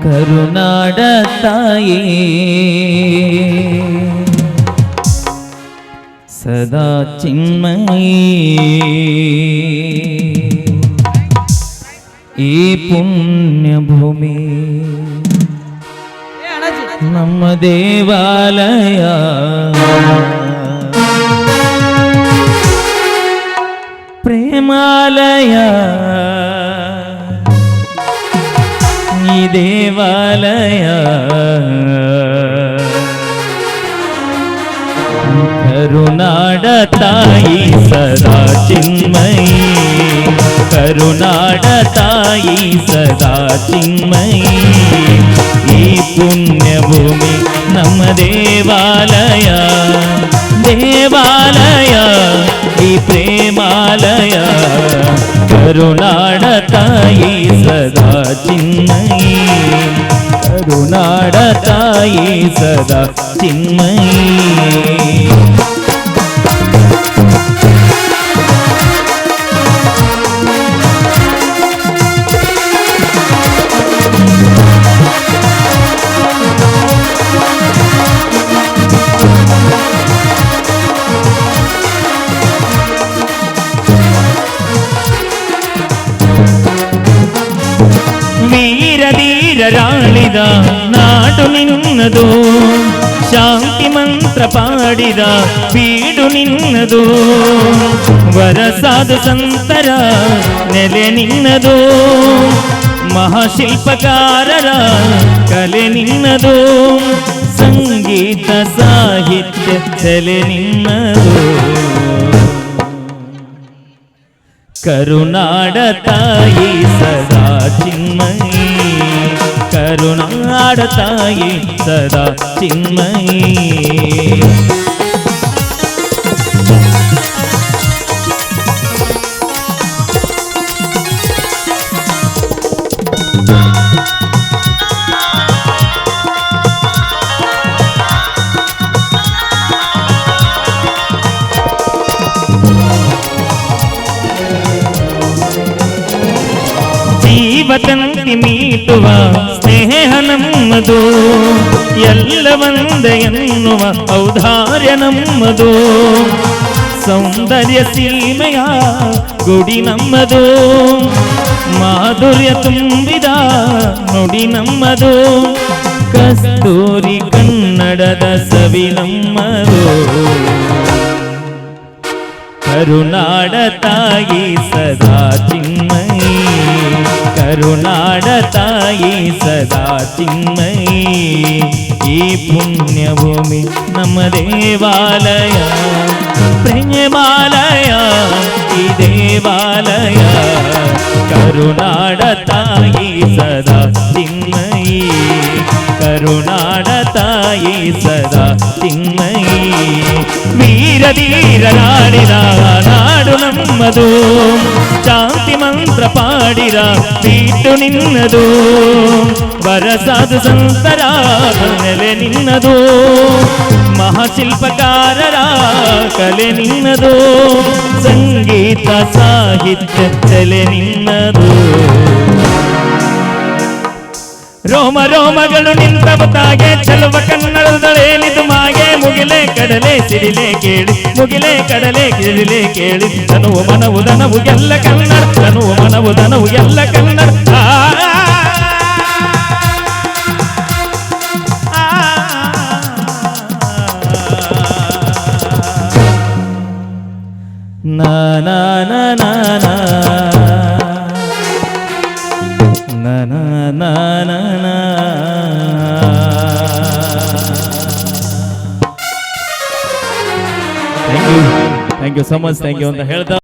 ಕರುನಾಡ ತಾಯಿ ಸದಾ ಚಿನ್ಮಯಿ ಈ ಪುಣ್ಯ ಭೂಮಿ ನಮ್ಮ ದೇವಾಲಯ ಪ್ರೇಮಾಲಯ ಈ ದೇವಾಲಯ ಕರುನಾಡ ತಾಯಿ ಸದಾ ಚಿನ್ಮಯಿ ಕರುನಾಡ ತಾಯಿ ಸದಾ ಚಿನ್ಮಯಿ ಈ ಪುಣ್ಯ ಭೂಮಿ ನಮ್ಮ ದೇವಾಲಯ ದೇವಾಲಯ ಈ ಪ್ರೇಮಾಲಯ ಕರುನಾಡ ತಾಯಿ ಸದಾ ಚಿನ್ಮಯಿ ಕರುನಾಡ ತಾಯಿ ಸದಾ ಚಿನ್ಮಯಿ ಧೀರರಾಳಿದ ನಾಡು ನಿನ್ನದು ಶಾಂತಿ ಮಂತ್ರ ಪಾಡಿದ ಬೀಡು ನಿನ್ನದು ವರಸಾದ ಸಂತರ ನೆಲೆ ನಿನ್ನದು ಮಹಾಶಿಲ್ಪಕಾರರ ಕಲೆ ನಿನ್ನದು ಸಂಗೀತ ಸಾಹಿತ್ಯ ಸೆಲೆ ನಿನ್ನದು ಕರುನಾಡ ತಾಯಿ ಸದಾ ಚಿನ್ಮಯಿ ಕರುನಾಡ ತಾಯಿ ಸದಾ ಚಿನ್ಮಯಿ ಜೀವತಂತಿ ಮೀಟುವ ಸ್ನೇಹ ನಮ್ಮದು ಎಲ್ಲ ಒಂದೇ ಎನ್ನುವ ಔದಾರ್ಯ ನಮ್ಮದು ಸೌಂದರ್ಯ ಸೀಮೆಯ ಗುಡಿ ನಮ್ಮದು ಮಾಧುರ್ಯ ತುಂಬಿದ ನುಡಿ ನಮ್ಮದು ಕಸ್ತೂರಿ ಕನ್ನಡದ ಸವಿ ನಮ್ಮದು ಕರುನಾಡ ತಾಯಿ ಸದಾ ಚಿನ್ಮಯಿ ಕರುನಾಡ ತಾಯಿ ಸದಾ ಚಿನ್ಮಯಿ ಈ ಪುಣ್ಯ ಭೂಮಿ ನಮ್ಮ ದೇವಾಲಯ ಪ್ರೇಮಾಲಯ ಈ ದೇವಾಲಯ ಕರುನಾಡ ತಾಯಿ ಸದಾ ಚಿನ್ಮಯಿ ಕರುನಾಡ ತಾಯಿ ಸದಾ ಚಿನ್ಮಯಿ ವೀರ ಧೀರರಾಡಿದ ನಾಡು ನಮ್ಮದು ಶಾಂತಿ ಮಂತ್ರ ಪಾಡಿರ ಬೀಟು ನಿನ್ನದು ವರಸಾದ ಸಂತರ ನೆಲೆ ನಿನ್ನದು ಮಹಾಶಿಲ್ಪಕಾರರ ಕಲೆ ನಿನ್ನದು ಸಂಗೀತ ಸಾಹಿತ್ಯ ಸೆಲೆ ನಿನ್ನದು ರೋಮ ರೋಮಗಳು ನಿಂತವ ತಾಗೆ ಚೆಲುವ ಕನ್ನಡದಳೇನಿದು ಮಾಗೆ ಮುಗಿಲೆ ಕಡಲೆ ಸಿಡಿಲೆ ಕೇಳಿ ಮುಗಿಲೆ ಕಡಲೆ ಕಿಡಿಲೆ ಕೇಳಿ ತನುವು ಮನವು ದನವು ಎಲ್ಲ ಕನ್ನಡ ತನುವು ಮನವು ದನವು ಎಲ್ಲ ಕನ್ನಡ ನಾ ನಾ ನಾ ನಾ ನಾ na na na na thank you so much thank you ಅಂತ ಹೇಳ್ತಾ